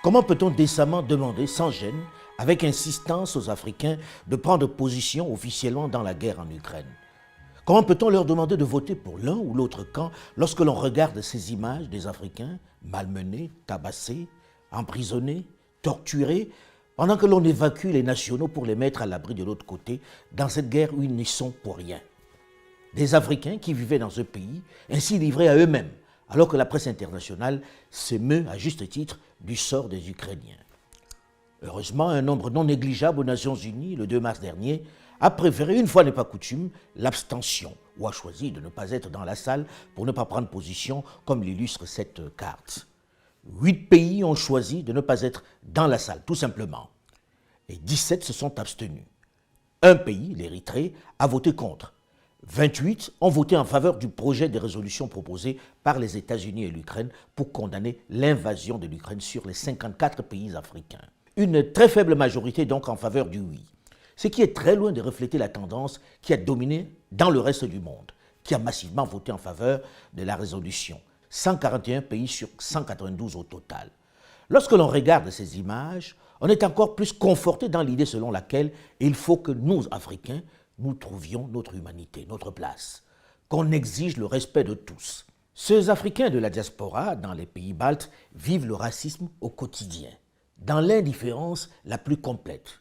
Comment peut-on décemment demander sans gêne, avec insistance aux Africains, de prendre position officiellement dans la guerre en Ukraine? Comment peut-on leur demander de voter pour l'un ou l'autre camp lorsque l'on regarde ces images des Africains malmenés, tabassés, emprisonnés, torturés, pendant que l'on évacue les nationaux pour les mettre à l'abri de l'autre côté dans cette guerre où ils n'y sont pour rien? Des Africains qui vivaient dans ce pays, ainsi livrés à eux-mêmes, alors que la presse internationale s'émeut à juste titre du sort des Ukrainiens. Heureusement, un nombre non négligeable aux Nations Unies, le 2 mars dernier, a préféré, une fois n'est pas coutume, l'abstention, ou a choisi de ne pas être dans la salle pour ne pas prendre position, comme l'illustre cette carte. 8 pays ont choisi de ne pas être dans la salle, tout simplement. Et 17 se sont abstenus. Un pays, l'Érythrée, a voté contre. 28 ont voté en faveur du projet de résolution proposé par les États-Unis et l'Ukraine pour condamner l'invasion de l'Ukraine sur les 54 pays africains. Une très faible majorité donc en faveur du oui, ce qui est très loin de refléter la tendance qui a dominé dans le reste du monde, qui a massivement voté en faveur de la résolution. 141 pays sur 192 au total. Lorsque l'on regarde ces images, on est encore plus conforté dans l'idée selon laquelle il faut que nous, Africains, nous trouvions notre humanité, notre place, qu'on exige le respect de tous. Ces Africains de la diaspora dans les pays baltes vivent le racisme au quotidien, dans l'indifférence la plus complète.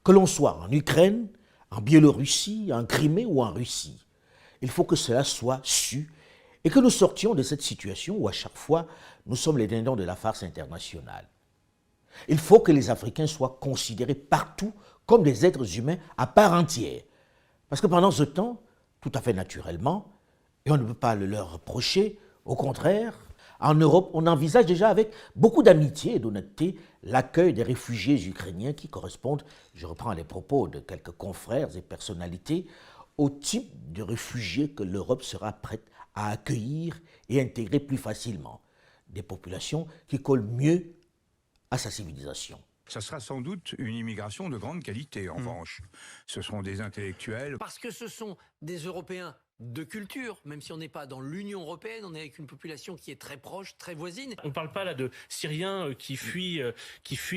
Que l'on soit en Ukraine, en Biélorussie, en Crimée ou en Russie, il faut que cela soit su et que nous sortions de cette situation où à chaque fois nous sommes les dindons de la farce internationale. Il faut que les Africains soient considérés partout comme des êtres humains à part entière. Parce que pendant ce temps, tout à fait naturellement, et on ne peut pas le leur reprocher, au contraire, en Europe, on envisage déjà avec beaucoup d'amitié et d'honnêteté l'accueil des réfugiés ukrainiens qui correspondent, je reprends les propos de quelques confrères et personnalités, au type de réfugiés que l'Europe sera prête à accueillir et intégrer plus facilement. Des populations qui collent mieux à sa civilisation. Ça sera sans doute une immigration de grande qualité, en revanche. Ce seront des intellectuels. Parce que ce sont des Européens de culture, même si on n'est pas dans l'Union européenne, on est avec une population qui est très proche, très voisine. On ne parle pas là de Syriens qui fuient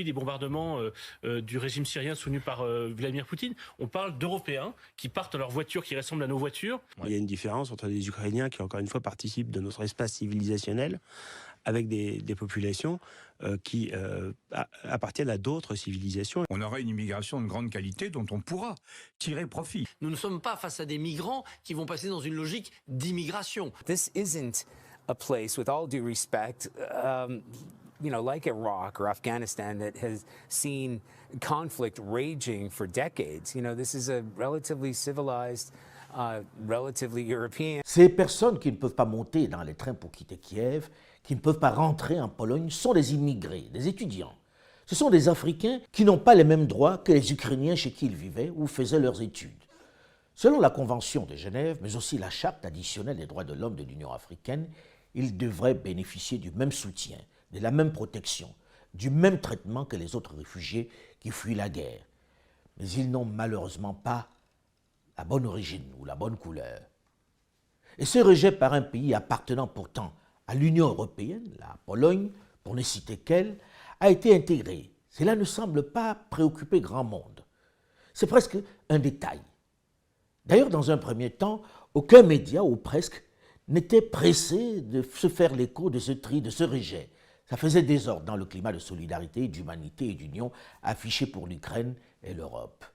les bombardements du régime syrien soutenu par Vladimir Poutine. On parle d'Européens qui partent à leurs voitures qui ressemblent à nos voitures. Il y a une différence entre les Ukrainiens qui, encore une fois, participent de notre espace civilisationnel avec des populations qui appartiennent à d'autres civilisations. On aura une immigration de grande qualité dont on pourra tirer profit. Nous ne sommes pas face à des migrants qui vont passer dans une logique d'immigration. This isn't a place, with all due respect, like Iraq or Afghanistan that has seen conflict raging for decades. This is a relatively civilized, relatively European. Ces personnes qui ne peuvent pas monter dans les trains pour quitter Kiev, qui ne peuvent pas rentrer en Pologne, sont des immigrés, des étudiants. Ce sont des Africains qui n'ont pas les mêmes droits que les Ukrainiens chez qui ils vivaient ou faisaient leurs études. Selon la Convention de Genève, mais aussi la Charte additionnelle des droits de l'homme de l'Union africaine, ils devraient bénéficier du même soutien, de la même protection, du même traitement que les autres réfugiés qui fuient la guerre. Mais ils n'ont malheureusement pas la bonne origine ou la bonne couleur. Et ce rejet par un pays appartenant pourtant à l'Union européenne, la Pologne, pour ne citer qu'elle, a été intégré. Cela ne semble pas préoccuper grand monde. C'est presque un détail. D'ailleurs, dans un premier temps, aucun média, ou presque, n'était pressé de se faire l'écho de ce tri, de ce rejet. Ça faisait désordre dans le climat de solidarité, d'humanité et d'union affiché pour l'Ukraine et l'Europe.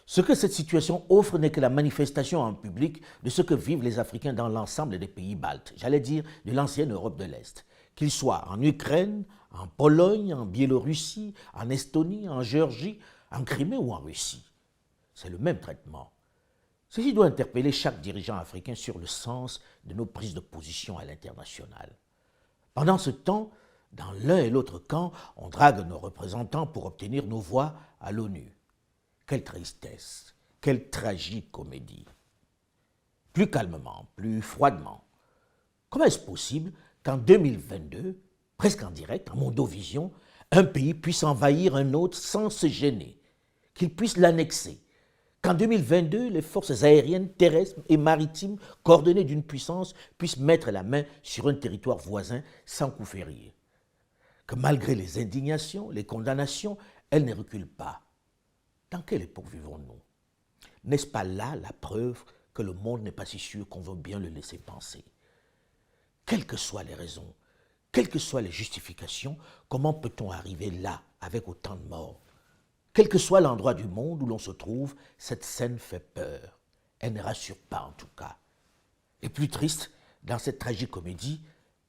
Ce que cette situation offre n'est que la manifestation en public de ce que vivent les Africains dans l'ensemble des pays baltes, j'allais dire de l'ancienne Europe de l'Est, qu'ils soient en Ukraine, en Pologne, en Biélorussie, en Estonie, en Géorgie, en Crimée ou en Russie. C'est le même traitement. Ceci doit interpeller chaque dirigeant africain sur le sens de nos prises de position à l'international. Pendant ce temps, dans l'un et l'autre camp, on drague nos représentants pour obtenir nos voix à l'ONU. Quelle tristesse, quelle tragique comédie. Plus calmement, plus froidement, comment est-ce possible qu'en 2022, presque en direct, en mondovision, un pays puisse envahir un autre sans se gêner, qu'il puisse l'annexer, qu'en 2022, les forces aériennes, terrestres et maritimes coordonnées d'une puissance puissent mettre la main sur un territoire voisin sans coup férir, que malgré les indignations, les condamnations, elle ne recule pas. Dans quelle époque vivons-nous? N'est-ce pas là la preuve que le monde n'est pas si sûr qu'on veut bien le laisser penser? Quelles que soient les raisons, quelles que soient les justifications, comment peut-on arriver là avec autant de morts? Quel que soit l'endroit du monde où l'on se trouve, cette scène fait peur. Elle ne rassure pas en tout cas. Et plus triste, dans cette tragicomédie,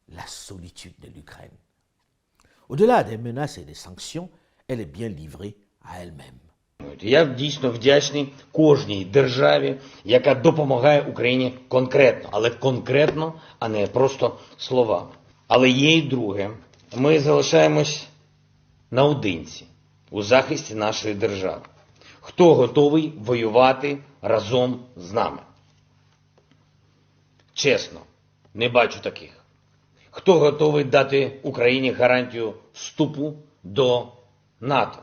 la solitude de l'Ukraine. Au-delà des menaces et des sanctions, elle est bien livrée à elle-même. Я дійсно вдячний кожній державі, яка допомагає Україні конкретно, але конкретно, а не просто словами. Але є й друге. Ми залишаємось наодинці у захисті нашої держави. Хто готовий воювати разом з нами? Чесно, не бачу таких. Хто готовий дати Україні гарантію вступу до НАТО?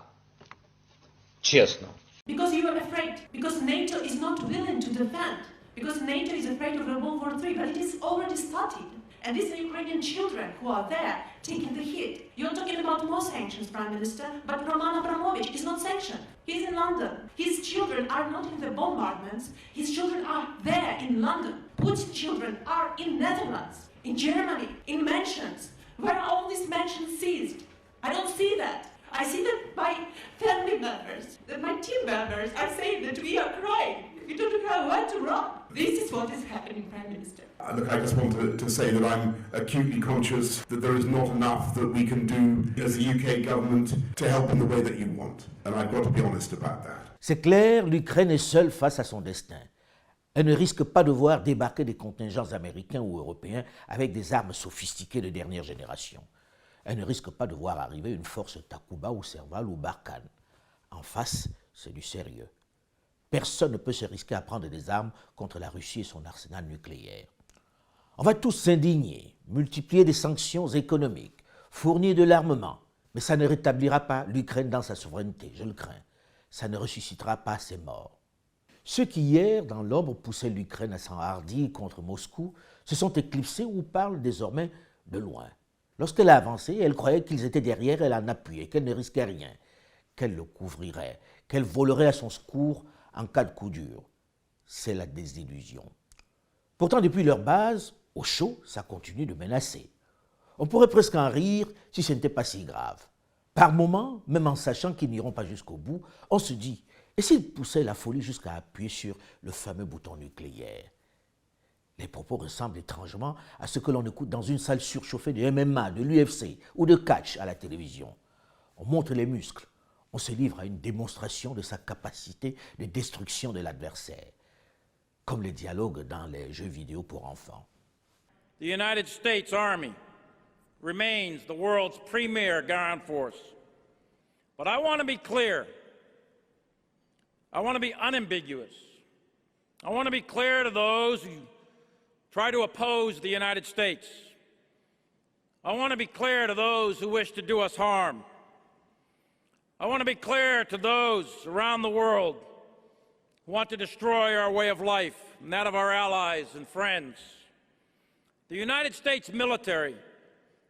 Чесно. Because you are afraid. Because NATO is not willing to defend. Because NATO is afraid of a World War III. But it is already started. And these are Ukrainian children who are there taking the hit. You're talking about more sanctions, Prime Minister, but Roman Abramovich is not sanctioned. He's in London. His children are not in the bombardments. His children are there in London. Putin's children are in Netherlands, in Germany, in mansions. Where are all these mansions seized? I don't see that. I see that my family members, that my team members are saying that we are crying. We don't know where to run. This is what is happening, Prime Minister. Look, I just want to say that I'm acutely conscious that there is not enough that we can do as the UK government to help in the way that you want. And I've got to be honest about that. C'est clair, l'Ukraine est seule face à son destin. Elle ne risque pas de voir débarquer des contingents américains ou européens avec des armes sophistiquées de dernière génération. Elle ne risque pas de voir arriver une force Takuba ou Serval ou Barkhane. En face, c'est du sérieux. Personne ne peut se risquer à prendre des armes contre la Russie et son arsenal nucléaire. On va tous s'indigner, multiplier des sanctions économiques, fournir de l'armement, mais ça ne rétablira pas l'Ukraine dans sa souveraineté, je le crains. Ça ne ressuscitera pas ses morts. Ceux qui hier, dans l'ombre, poussaient l'Ukraine à s'enhardir contre Moscou, se sont éclipsés ou parlent désormais de loin. Lorsqu'elle a avancé, elle croyait qu'ils étaient derrière, elle en appuyait, qu'elle ne risquait rien, qu'elle le couvrirait, qu'elle volerait à son secours en cas de coup dur. C'est la désillusion. Pourtant, depuis leur base, au chaud, ça continue de menacer. On pourrait presque en rire si ce n'était pas si grave. Par moments, même en sachant qu'ils n'iront pas jusqu'au bout, on se dit, et s'ils poussaient la folie jusqu'à appuyer sur le fameux bouton nucléaire? Les propos ressemblent étrangement à ce que l'on écoute dans une salle surchauffée de MMA, de l'UFC ou de catch à la télévision. On montre les muscles, on se livre à une démonstration de sa capacité de destruction de l'adversaire, comme les dialogues dans les jeux vidéo pour enfants. The United States Army remains the world's premier ground force. But I want to be clear. I want to be unambiguous. I want to be clear to those who try to oppose the United States. I want to be clear to those who wish to do us harm. I want to be clear to those around the world who want to destroy our way of life and that of our allies and friends. The United States military,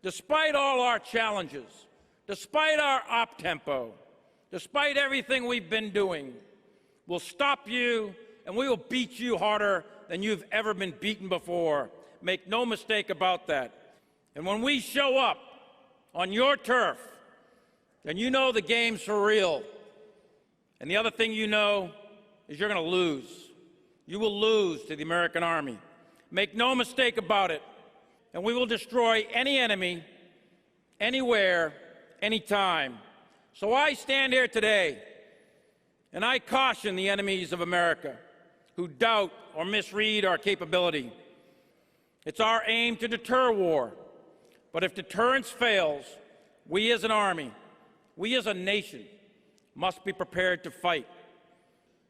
despite all our challenges, despite our op-tempo, despite everything we've been doing, will stop you and we will beat you harder than you've ever been beaten before. Make no mistake about that. And when we show up on your turf, then you know the game's for real. And the other thing you know is you're going to lose. You will lose to the American Army. Make no mistake about it. And we will destroy any enemy, anywhere, anytime. So I stand here today, and I caution the enemies of America who doubt or misread our capability. It's our aim to deter war. But if deterrence fails, we as an army, we as a nation, must be prepared to fight.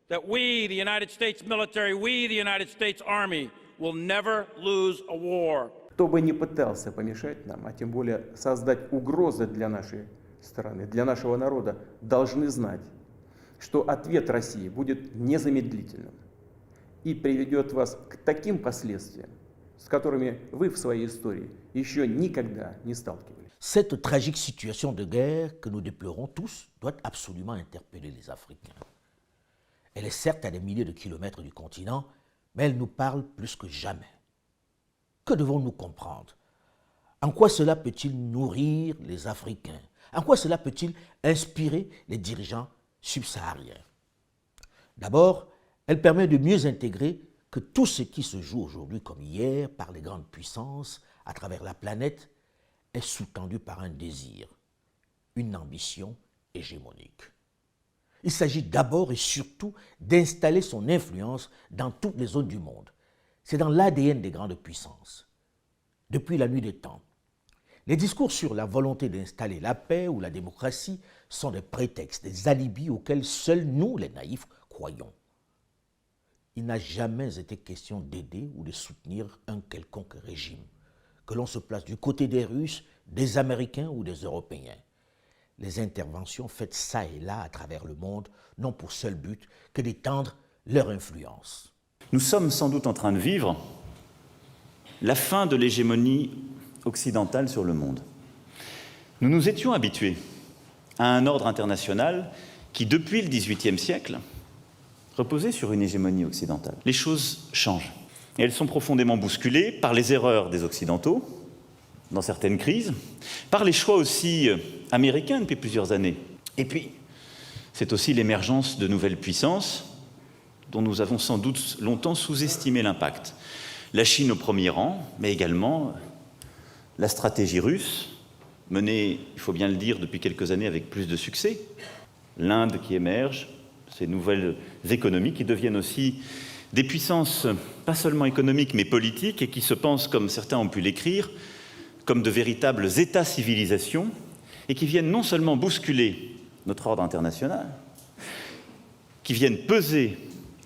That we, the United States military, we, the United States Army, will never lose a war. Кто бы ни пытался помешать нам, а тем более создать угрозы для нашей страны, для нашего народа, должны знать, что ответ России будет незамедлительным и приведет вас к таким последствиям, с которыми вы в своей истории еще никогда не сталкивались. Cette tragique situation de guerre que nous déplorons tous doit absolument interpeller les Africains. Elle est certes à des milliers de kilomètres du continent, mais elle nous parle plus que jamais. Que devons-nous comprendre? En quoi cela peut-il nourrir les Africains? En quoi cela peut-il inspirer les dirigeants subsahariens? D'abord, elle permet de mieux intégrer que tout ce qui se joue aujourd'hui comme hier par les grandes puissances à travers la planète est sous-tendu par un désir, une ambition hégémonique. Il s'agit d'abord et surtout d'installer son influence dans toutes les zones du monde. C'est dans l'ADN des grandes puissances. Depuis la nuit des temps, les discours sur la volonté d'installer la paix ou la démocratie sont des prétextes, des alibis auxquels seuls nous, les naïfs, croyons. Il n'a jamais été question d'aider ou de soutenir un quelconque régime, que l'on se place du côté des Russes, des Américains ou des Européens. Les interventions faites ça et là à travers le monde n'ont pour seul but que d'étendre leur influence. Nous sommes sans doute en train de vivre la fin de l'hégémonie occidentale sur le monde. Nous nous étions habitués à un ordre international qui, depuis le XVIIIe siècle, reposait sur une hégémonie occidentale. Les choses changent. Et elles sont profondément bousculées par les erreurs des Occidentaux, dans certaines crises, par les choix aussi américains depuis plusieurs années. Et puis, c'est aussi l'émergence de nouvelles puissances dont nous avons sans doute longtemps sous-estimé l'impact. La Chine au premier rang, mais également la stratégie russe, menée, il faut bien le dire, depuis quelques années avec plus de succès. L'Inde qui émerge, ces nouvelles économies qui deviennent aussi des puissances, pas seulement économiques, mais politiques, et qui se pensent, comme certains ont pu l'écrire, comme de véritables États-civilisations, et qui viennent non seulement bousculer notre ordre international, qui viennent peser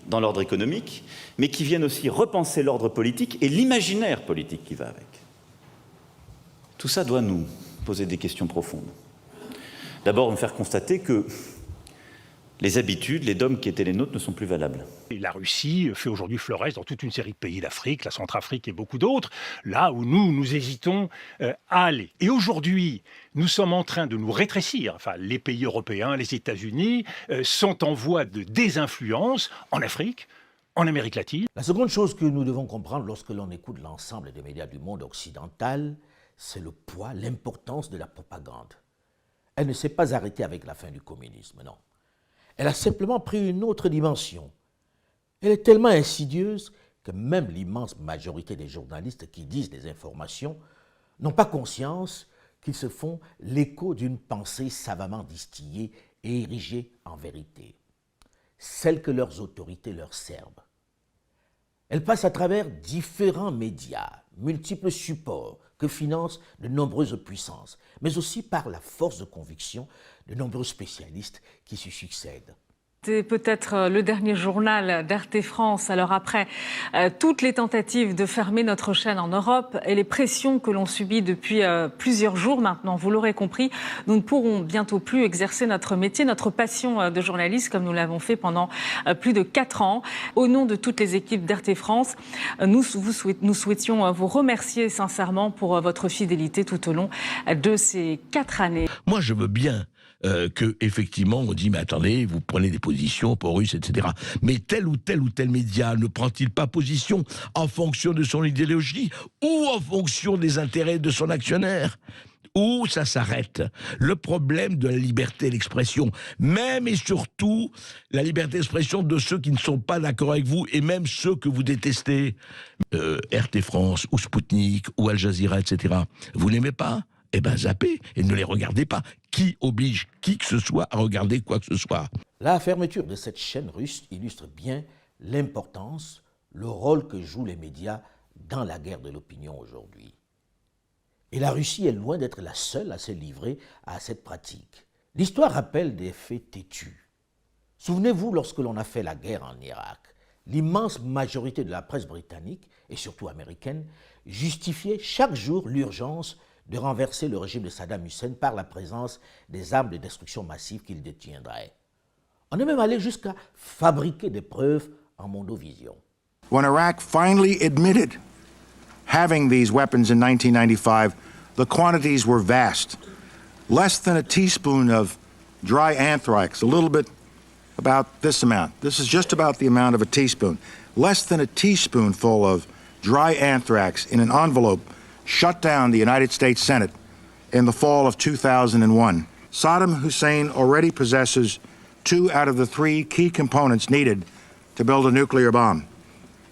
dans l'ordre économique, mais qui viennent aussi repenser l'ordre politique et l'imaginaire politique qui va avec. Tout ça doit nous poser des questions profondes. D'abord, nous faire constater que les habitudes, les dogmes qui étaient les nôtres ne sont plus valables. Et la Russie fait aujourd'hui florès dans toute une série de pays d'Afrique, la Centrafrique et beaucoup d'autres, là où nous hésitons à aller. Et aujourd'hui, nous sommes en train de nous rétrécir. Enfin, les pays européens, les États-Unis sont en voie de désinfluence en Afrique, en Amérique latine. La seconde chose que nous devons comprendre lorsque l'on écoute l'ensemble des médias du monde occidental, c'est le poids, l'importance de la propagande. Elle ne s'est pas arrêtée avec la fin du communisme, non. Elle a simplement pris une autre dimension. Elle est tellement insidieuse que même l'immense majorité des journalistes qui disent des informations n'ont pas conscience qu'ils se font l'écho d'une pensée savamment distillée et érigée en vérité, celle que leurs autorités leur servent. Elle passe à travers différents médias, multiples supports que financent de nombreuses puissances, mais aussi par la force de conviction de nombreux spécialistes qui s'y succèdent. C'est peut-être le dernier journal d'RT France. Alors après toutes les tentatives de fermer notre chaîne en Europe et les pressions que l'on subit depuis plusieurs jours maintenant, vous l'aurez compris, nous ne pourrons bientôt plus exercer notre métier, notre passion de journaliste comme nous l'avons fait pendant plus de 4 ans. Au nom de toutes les équipes d'RT France, nous souhaitions vous remercier sincèrement pour votre fidélité tout au long de ces 4 années. Moi, je veux bien que effectivement on dit mais attendez, vous prenez des positions pour Russes, etc. Mais tel ou tel média ne prend-il pas position en fonction de son idéologie ou en fonction des intérêts de son actionnaire? Où ça s'arrête? Le problème de la liberté d'expression, même et surtout la liberté d'expression de ceux qui ne sont pas d'accord avec vous et même ceux que vous détestez, RT France ou Sputnik ou Al Jazeera, etc. Vous n'aimez pas? Eh bien, zappez et ne les regardez pas. Qui oblige qui que ce soit à regarder quoi que ce soit? La fermeture de cette chaîne russe illustre bien l'importance, le rôle que jouent les médias dans la guerre de l'opinion aujourd'hui. Et la Russie est loin d'être la seule à se livrer à cette pratique. L'histoire rappelle des faits têtus. Souvenez-vous, lorsque l'on a fait la guerre en Irak, l'immense majorité de la presse britannique, et surtout américaine, justifiait chaque jour l'urgence de renverser le régime de Saddam Hussein par la présence des armes de destruction massive qu'il détiendrait. On est même allé jusqu'à fabriquer des preuves en mondovision. When Iraq finally admitted having these weapons in 1995, the quantities were vast. Less than a teaspoon of dry anthrax, a little bit about this amount. This is just about the amount of a teaspoon. Less than a teaspoonful of dry anthrax in an envelope shut down the United States Senate in the fall of 2001. Saddam Hussein already possesses 2 out of the 3 key components needed to build a nuclear bomb.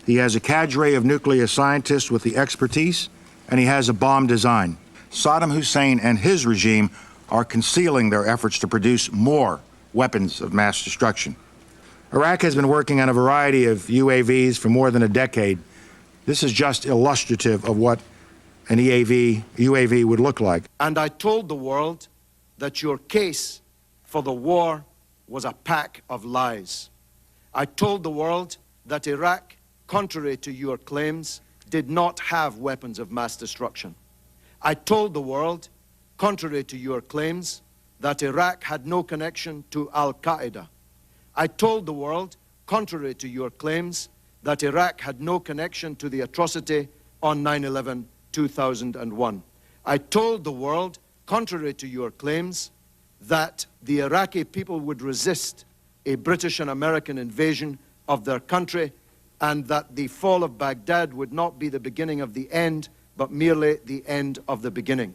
He has a cadre of nuclear scientists with the expertise, and he has a bomb design. Saddam Hussein and his regime are concealing their efforts to produce more weapons of mass destruction. Iraq has been working on a variety of UAVs for more than a decade. This is just illustrative of what an UAV would look like. And I told the world that your case for the war was a pack of lies. I told the world that Iraq, contrary to your claims, did not have weapons of mass destruction. I told the world, contrary to your claims, that Iraq had no connection to Al-Qaeda. I told the world, contrary to your claims, that Iraq had no connection to the atrocity on 9/11/2001. I told the world, contrary to your claims, that the Iraqi people would resist a British and American invasion of their country, and that the fall of Baghdad would not be the beginning of the end, but merely the end of the beginning.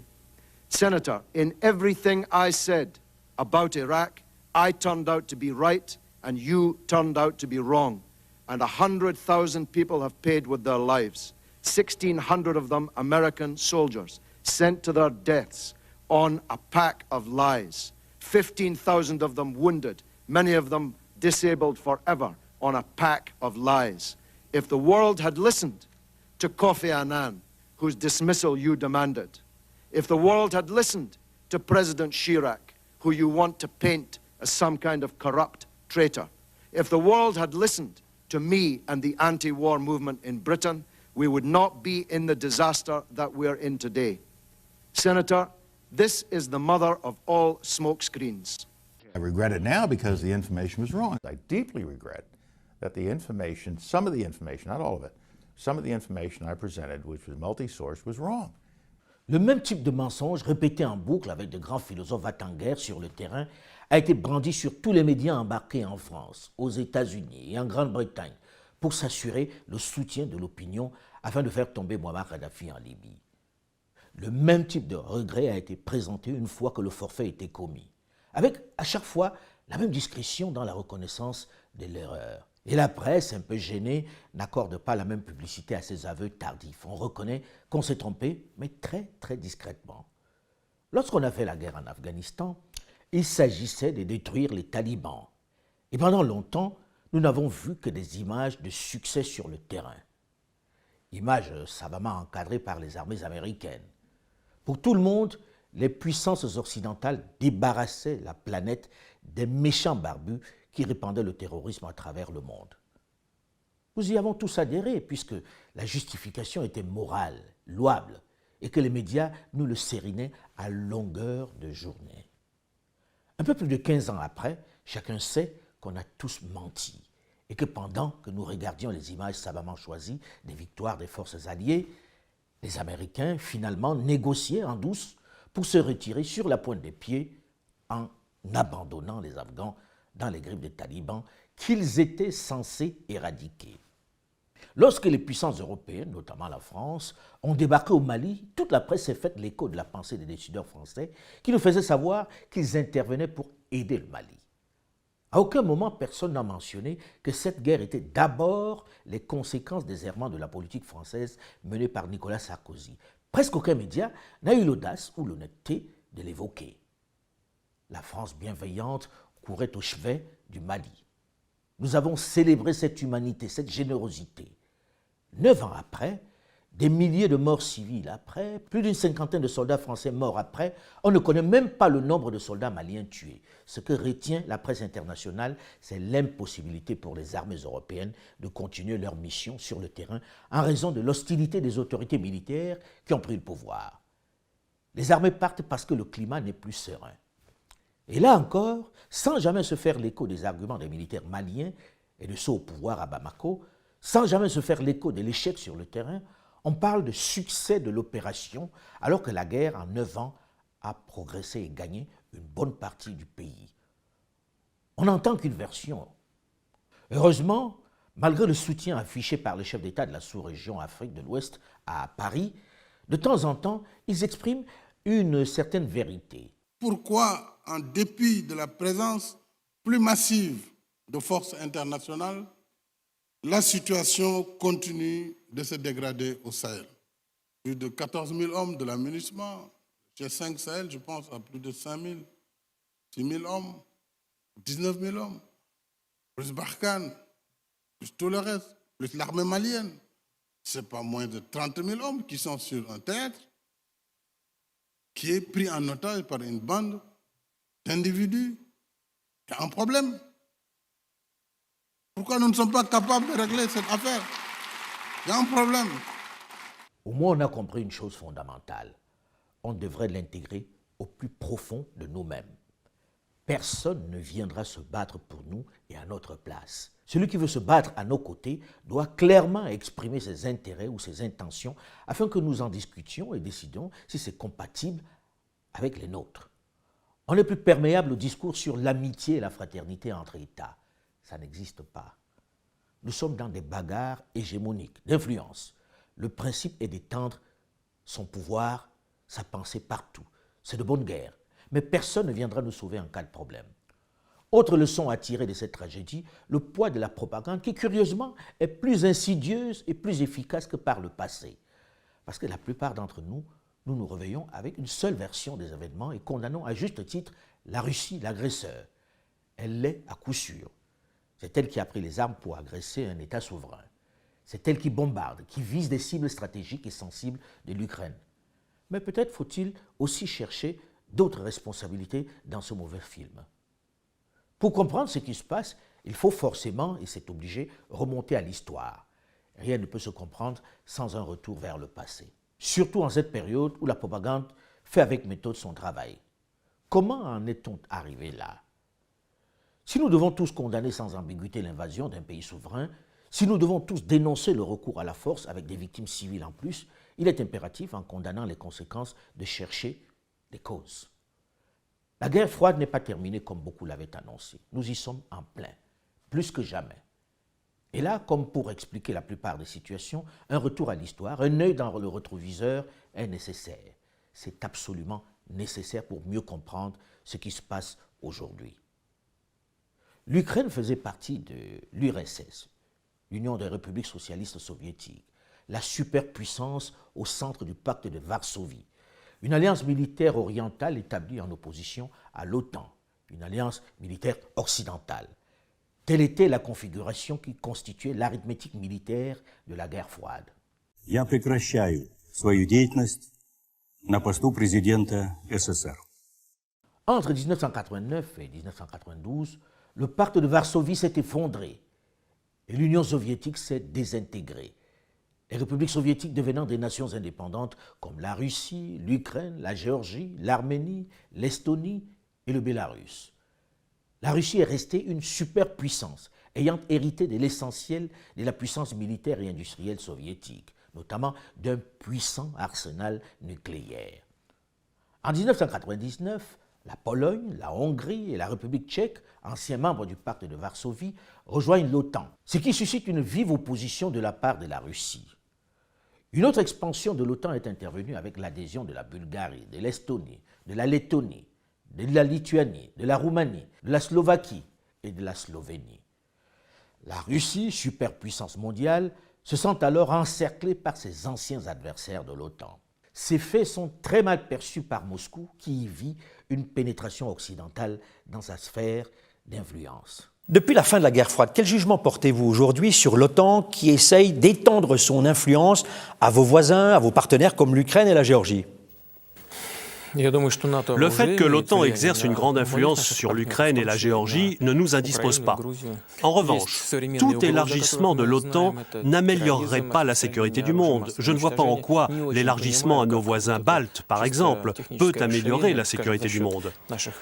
Senator, in everything I said about Iraq, I turned out to be right, and you turned out to be wrong. And 100,000 people have paid with their lives. 1,600 of them American soldiers, sent to their deaths on a pack of lies. 15,000 of them wounded, many of them disabled forever, on a pack of lies. If the world had listened to Kofi Annan, whose dismissal you demanded, if the world had listened to President Chirac, who you want to paint as some kind of corrupt traitor, if the world had listened to me and the anti-war movement in Britain, we would not be in the disaster that we're in today. Senator, this is the mother of all smokescreens. I regret it now because the information was wrong. I deeply regret that the information, some of the information, not all of it, some of the information I presented, which was multi-source, was wrong. Le même type de mensonge, répété en boucle avec de grands philosophes va-t-en-guerre sur le terrain, a été brandi sur tous les médias embarqués en France, aux États-Unis et en Grande-Bretagne pour s'assurer le soutien de l'opinion afin de faire tomber Muammar Kadhafi en Libye. Le même type de regret a été présenté une fois que le forfait était commis, avec à chaque fois la même discrétion dans la reconnaissance de l'erreur. Et la presse, un peu gênée, n'accorde pas la même publicité à ces aveux tardifs. On reconnaît qu'on s'est trompé, mais très, très discrètement. Lorsqu'on a fait la guerre en Afghanistan, il s'agissait de détruire les talibans. Et pendant longtemps, nous n'avons vu que des images de succès sur le terrain. Images savamment encadrées par les armées américaines. Pour tout le monde, les puissances occidentales débarrassaient la planète des méchants barbus qui répandaient le terrorisme à travers le monde. Nous y avons tous adhéré, puisque la justification était morale, louable, et que les médias nous le sérinaient à longueur de journée. Un peu plus de 15 ans après, chacun sait qu'on a tous menti, et que pendant que nous regardions les images savamment choisies des victoires des forces alliées, les Américains finalement négociaient en douce pour se retirer sur la pointe des pieds en abandonnant les Afghans dans les griffes des talibans qu'ils étaient censés éradiquer. Lorsque les puissances européennes, notamment la France, ont débarqué au Mali, toute la presse s'est faite l'écho de la pensée des décideurs français qui nous faisaient savoir qu'ils intervenaient pour aider le Mali. À aucun moment, personne n'a mentionné que cette guerre était d'abord les conséquences des errements de la politique française menée par Nicolas Sarkozy. Presque aucun média n'a eu l'audace ou l'honnêteté de l'évoquer. La France bienveillante courait au chevet du Mali. Nous avons célébré cette humanité, cette générosité. 9 ans après, des milliers de morts civils après, plus d'une cinquantaine de soldats français morts après, on ne connaît même pas le nombre de soldats maliens tués. Ce que retient la presse internationale, c'est l'impossibilité pour les armées européennes de continuer leur mission sur le terrain en raison de l'hostilité des autorités militaires qui ont pris le pouvoir. Les armées partent parce que le climat n'est plus serein. Et là encore, sans jamais se faire l'écho des arguments des militaires maliens et de ceux au pouvoir à Bamako, sans jamais se faire l'écho de l'échec sur le terrain, On parle de succès de l'opération, alors que la guerre, en 9 ans, a progressé et gagné une bonne partie du pays. On n'entend qu'une version. Heureusement, malgré le soutien affiché par les chefs d'État de la sous-région Afrique de l'Ouest à Paris, de temps en temps, ils expriment une certaine vérité. Pourquoi, en dépit de la présence plus massive de forces internationales, la situation continue de se dégrader au Sahel? Plus de 14 000 hommes de l'aménagement, chez 5 Sahel, je pense à plus de 5 000, 6 000 hommes, 19 000 hommes, plus Barkhane, plus tout le reste, plus l'armée malienne. Ce n'est pas moins de 30 000 hommes qui sont sur un théâtre qui est pris en otage par une bande d'individus. Il y a un problème. Pourquoi nous ne sommes pas capables de régler cette affaire? Il y a un problème. Au moins, on a compris une chose fondamentale. On devrait l'intégrer au plus profond de nous-mêmes. Personne ne viendra se battre pour nous et à notre place. Celui qui veut se battre à nos côtés doit clairement exprimer ses intérêts ou ses intentions afin que nous en discutions et décidions si c'est compatible avec les nôtres. On n'est plus perméable au discours sur l'amitié et la fraternité entre États. Ça n'existe pas. Nous sommes dans des bagarres hégémoniques, d'influence. Le principe est d'étendre son pouvoir, sa pensée partout. C'est de bonne guerre. Mais personne ne viendra nous sauver en cas de problème. Autre leçon à tirer de cette tragédie, le poids de la propagande qui, curieusement, est plus insidieuse et plus efficace que par le passé. Parce que la plupart d'entre nous, nous nous réveillons avec une seule version des événements et condamnons à juste titre la Russie, l'agresseur. Elle l'est à coup sûr. C'est elle qui a pris les armes pour agresser un État souverain. C'est elle qui bombarde, qui vise des cibles stratégiques et sensibles de l'Ukraine. Mais peut-être faut-il aussi chercher d'autres responsabilités dans ce mauvais film. Pour comprendre ce qui se passe, il faut forcément, et c'est obligé, remonter à l'histoire. Rien ne peut se comprendre sans un retour vers le passé. Surtout en cette période où la propagande fait avec méthode son travail. Comment en est-on arrivé là? Si nous devons tous condamner sans ambiguïté l'invasion d'un pays souverain, si nous devons tous dénoncer le recours à la force avec des victimes civiles en plus, il est impératif, en condamnant les conséquences, de chercher des causes. La guerre froide n'est pas terminée comme beaucoup l'avaient annoncé. Nous y sommes en plein, plus que jamais. Et là, comme pour expliquer la plupart des situations, un retour à l'histoire, un œil dans le rétroviseur est nécessaire. C'est absolument nécessaire pour mieux comprendre ce qui se passe aujourd'hui. L'Ukraine faisait partie de l'URSS, l'Union des républiques socialistes soviétiques, la superpuissance au centre du pacte de Varsovie, une alliance militaire orientale établie en opposition à l'OTAN, une alliance militaire occidentale. Telle était la configuration qui constituait l'arithmétique militaire de la guerre froide. Я прекращаю свою деятельность на посту президента СССР. Entre 1989 et 1992, le pacte de Varsovie s'est effondré et l'Union soviétique s'est désintégrée. Les républiques soviétiques devenant des nations indépendantes comme la Russie, l'Ukraine, la Géorgie, l'Arménie, l'Estonie et le Bélarus. La Russie est restée une superpuissance, ayant hérité de l'essentiel de la puissance militaire et industrielle soviétique, notamment d'un puissant arsenal nucléaire. En 1999, la Pologne, la Hongrie et la République tchèque, anciens membres du pacte de Varsovie, rejoignent l'OTAN, ce qui suscite une vive opposition de la part de la Russie. Une autre expansion de l'OTAN est intervenue avec l'adhésion de la Bulgarie, de l'Estonie, de la Lettonie, de la Lituanie, de la Roumanie, de la Slovaquie et de la Slovénie. La Russie, superpuissance mondiale, se sent alors encerclée par ses anciens adversaires de l'OTAN. Ces faits sont très mal perçus par Moscou, qui y vit une pénétration occidentale dans sa sphère d'influence. Depuis la fin de la guerre froide, quel jugement portez-vous aujourd'hui sur l'OTAN qui essaye d'étendre son influence à vos voisins, à vos partenaires comme l'Ukraine et la Géorgie? Le fait que l'OTAN exerce une grande influence sur l'Ukraine et la Géorgie ne nous indispose pas. En revanche, tout élargissement de l'OTAN n'améliorerait pas la sécurité du monde. Je ne vois pas en quoi l'élargissement à nos voisins baltes, par exemple, peut améliorer la sécurité du monde.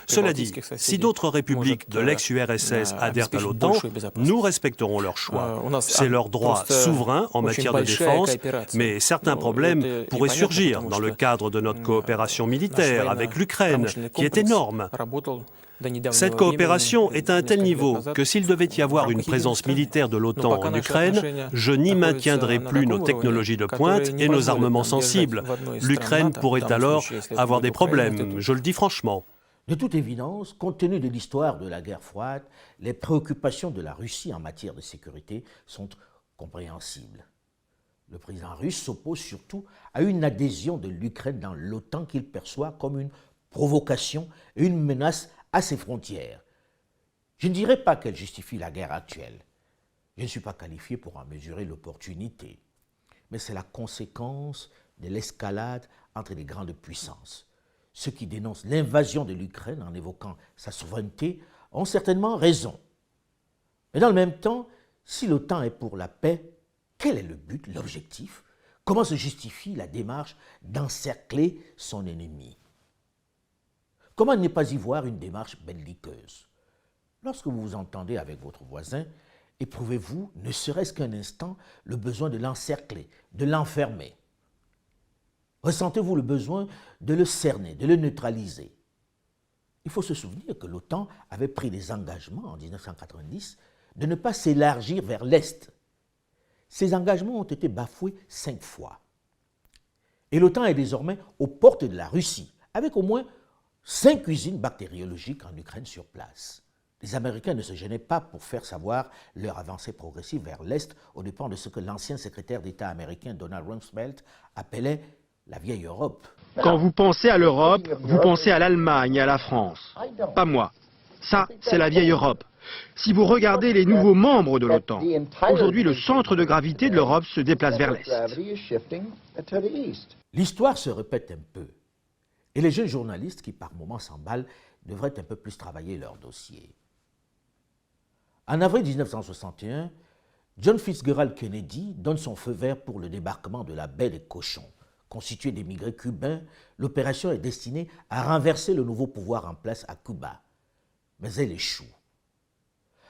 Cela dit, si d'autres républiques de l'ex-URSS adhèrent à l'OTAN, nous respecterons leur choix. C'est leur droit souverain en matière de défense, mais certains problèmes pourraient surgir dans le cadre de notre coopération militaire avec l'Ukraine, qui est énorme. Cette coopération est à un tel niveau que s'il devait y avoir une présence militaire de l'OTAN en Ukraine, je n'y maintiendrai plus nos technologies de pointe et nos armements sensibles. L'Ukraine pourrait alors avoir des problèmes, je le dis franchement. De toute évidence, compte tenu de l'histoire de la guerre froide, les préoccupations de la Russie en matière de sécurité sont compréhensibles. Le président russe s'oppose surtout à une adhésion de l'Ukraine dans l'OTAN qu'il perçoit comme une provocation et une menace à ses frontières. Je ne dirais pas qu'elle justifie la guerre actuelle. Je ne suis pas qualifié pour en mesurer l'opportunité. Mais c'est la conséquence de l'escalade entre les grandes puissances. Ceux qui dénoncent l'invasion de l'Ukraine en évoquant sa souveraineté ont certainement raison. Mais dans le même temps, si l'OTAN est pour la paix, quel est le but, l'objectif? Comment se justifie la démarche d'encercler son ennemi? Comment ne pas y voir une démarche belliqueuse? Lorsque vous vous entendez avec votre voisin, éprouvez-vous, ne serait-ce qu'un instant, le besoin de l'encercler, de l'enfermer? Ressentez-vous le besoin de le cerner, de le neutraliser? Il faut se souvenir que l'OTAN avait pris des engagements en 1990 de ne pas s'élargir vers l'Est. Ces engagements ont été bafoués 5 fois. Et l'OTAN est désormais aux portes de la Russie, avec au moins 5 usines bactériologiques en Ukraine sur place. Les Américains ne se gênaient pas pour faire savoir leur avancée progressive vers l'Est aux dépens de ce que l'ancien secrétaire d'État américain Donald Rumsfeld appelait la vieille Europe. Quand vous pensez à l'Europe, vous pensez à l'Allemagne et à la France. Pas moi. Ça, c'est la vieille Europe. Si vous regardez les nouveaux membres de l'OTAN, aujourd'hui le centre de gravité de l'Europe se déplace vers l'Est. L'histoire se répète un peu. Et les jeunes journalistes qui par moments s'emballent devraient un peu plus travailler leur dossier. En avril 1961, John Fitzgerald Kennedy donne son feu vert pour le débarquement de la baie des Cochons. Constituée d'émigrés cubains, l'opération est destinée à renverser le nouveau pouvoir en place à Cuba. Mais elle échoue.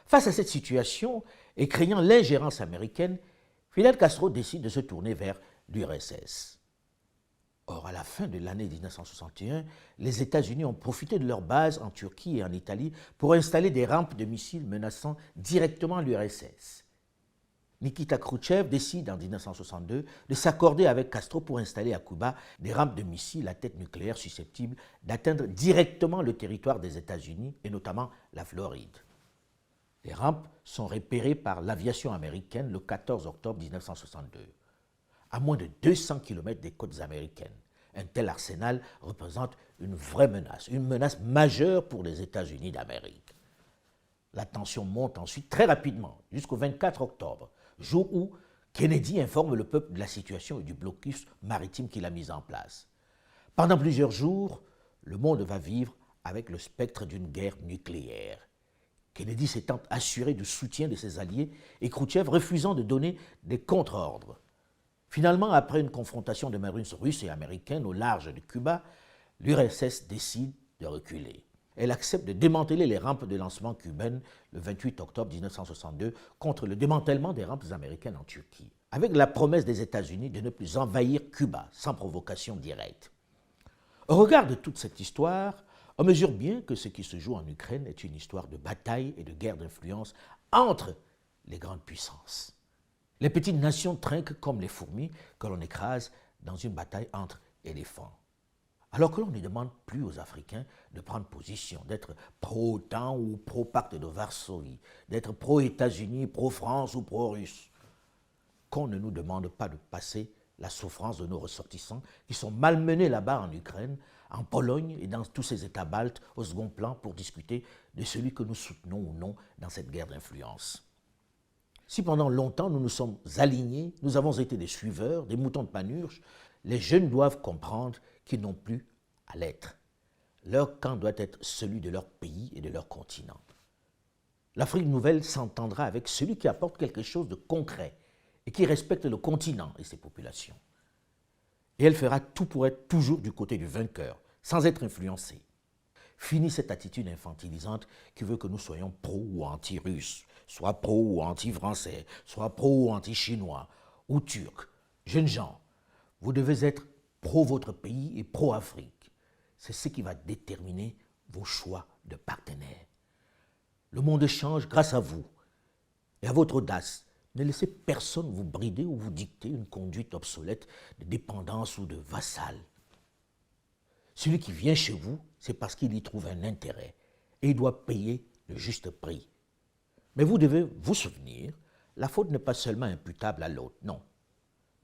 Face à cette situation, et craignant l'ingérence américaine, Fidel Castro décide de se tourner vers l'URSS. Or, à la fin de l'année 1961, les États-Unis ont profité de leur base en Turquie et en Italie pour installer des rampes de missiles menaçant directement l'URSS. Nikita Khrouchtchev décide en 1962 de s'accorder avec Castro pour installer à Cuba des rampes de missiles à tête nucléaire susceptibles d'atteindre directement le territoire des États-Unis et notamment la Floride. Les rampes sont repérées par l'aviation américaine le 14 octobre 1962. À moins de 200 km des côtes américaines. Un tel arsenal représente une vraie menace, une menace majeure pour les États-Unis d'Amérique. La tension monte ensuite très rapidement, jusqu'au 24 octobre, jour où Kennedy informe le peuple de la situation et du blocus maritime qu'il a mis en place. Pendant plusieurs jours, le monde va vivre avec le spectre d'une guerre nucléaire. Kennedy s'étant assuré du soutien de ses alliés et Khrouchtchev refusant de donner des contre-ordres. Finalement, après une confrontation de marines russes et américaines au large de Cuba, l'URSS décide de reculer. Elle accepte de démanteler les rampes de lancement cubaines le 28 octobre 1962 contre le démantèlement des rampes américaines en Turquie, avec la promesse des États-Unis de ne plus envahir Cuba sans provocation directe. Au regard de toute cette histoire, on mesure bien que ce qui se joue en Ukraine est une histoire de bataille et de guerre d'influence entre les grandes puissances. Les petites nations trinquent comme les fourmis que l'on écrase dans une bataille entre éléphants. Alors que l'on ne demande plus aux Africains de prendre position, d'être pro-OTAN ou pro-pacte de Varsovie, d'être pro-États-Unis, pro-France ou pro-Russe. Qu'on ne nous demande pas de passer la souffrance de nos ressortissants qui sont malmenés là-bas en Ukraine, en Pologne et dans tous ces États baltes au second plan pour discuter de celui que nous soutenons ou non dans cette guerre d'influence. Si pendant longtemps nous nous sommes alignés, nous avons été des suiveurs, des moutons de Panurge, les jeunes doivent comprendre qu'ils n'ont plus à l'être. Leur camp doit être celui de leur pays et de leur continent. L'Afrique nouvelle s'entendra avec celui qui apporte quelque chose de concret et qui respecte le continent et ses populations. Et elle fera tout pour être toujours du côté du vainqueur, sans être influencée. Fini cette attitude infantilisante qui veut que nous soyons pro ou anti-russes, soit pro ou anti-français, soit pro ou anti-chinois, ou turcs. Jeunes gens, vous devez être pro votre pays et pro-Afrique. C'est ce qui va déterminer vos choix de partenaires. Le monde change grâce à vous et à votre audace. Ne laissez personne vous brider ou vous dicter une conduite obsolète de dépendance ou de vassal. Celui qui vient chez vous, c'est parce qu'il y trouve un intérêt et il doit payer le juste prix. Mais vous devez vous souvenir, la faute n'est pas seulement imputable à l'autre, non.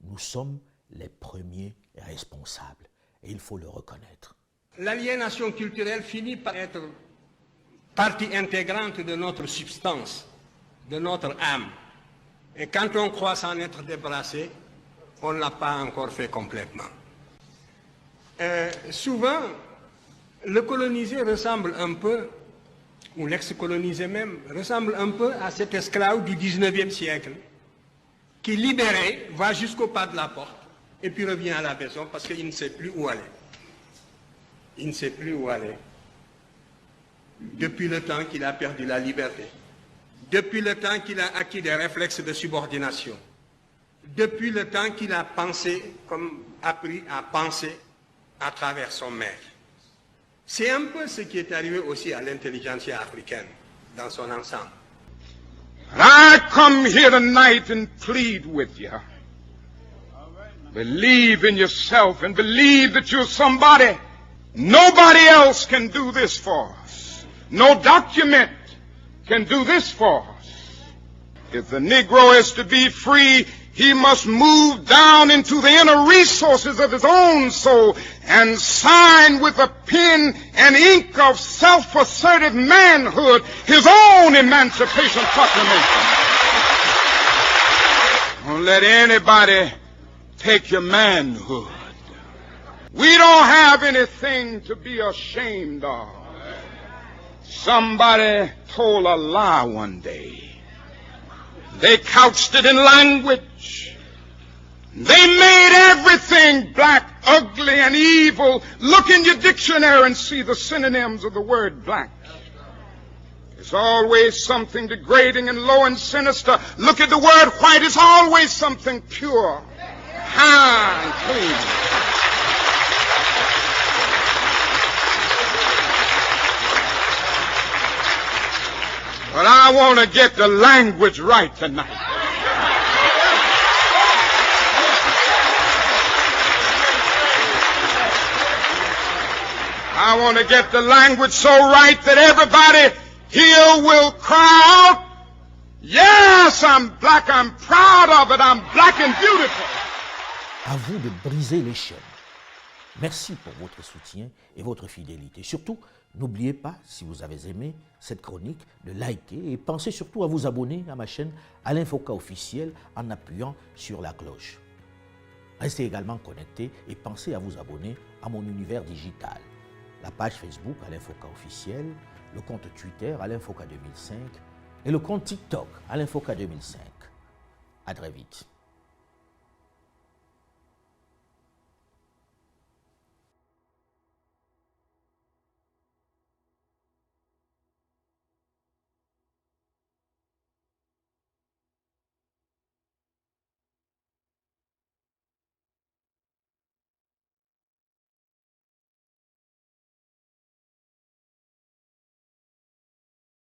Nous sommes les premiers responsables et il faut le reconnaître. L'aliénation culturelle finit par être partie intégrante de notre substance, de notre âme. Et quand on croit s'en être débarrassé, on ne l'a pas encore fait complètement. Souvent, le colonisé ressemble un peu, ou l'ex-colonisé même, ressemble un peu à cet esclave du 19e siècle, qui libéré va jusqu'au pas de la porte, et puis revient à la maison parce qu'il ne sait plus où aller. Il ne sait plus où aller. Depuis le temps qu'il a perdu la liberté. Depuis le temps qu'il a acquis des réflexes de subordination. Depuis le temps qu'il a pensé, comme appris à penser à travers son maître. C'est un peu ce qui est arrivé aussi à l'intelligentsia africaine dans son ensemble. I come here tonight and plead with you. Believe in yourself and believe that you're somebody. Nobody else can do this for us. No document can do this for us. If the Negro is to be free, he must move down into the inner resources of his own soul and sign with a pen and ink of self-assertive manhood his own Emancipation Proclamation. Don't let anybody take your manhood. We don't have anything to be ashamed of. Somebody told a lie one day. They couched it in language. They made everything black, ugly, and evil. Look in your dictionary and see the synonyms of the word black. It's always something degrading and low and sinister. Look at the word white. It's always something pure, high, and clean. But I want to get the language right tonight. I want to get the language so right that everybody here will cry out, yes, I'm black, I'm proud of it, I'm black and beautiful. À vous de briser les chaînes. Merci pour votre soutien et votre fidélité. Surtout, n'oubliez pas, si vous avez aimé cette chronique, de liker et pensez surtout à vous abonner à ma chaîne Alain Foka officiel en appuyant sur la cloche. Restez également connectés et pensez à vous abonner à mon univers digital. La page Facebook Alain Foka officiel, le compte Twitter Alain Foka 2005 et le compte TikTok Alain Foka 2005. À très vite.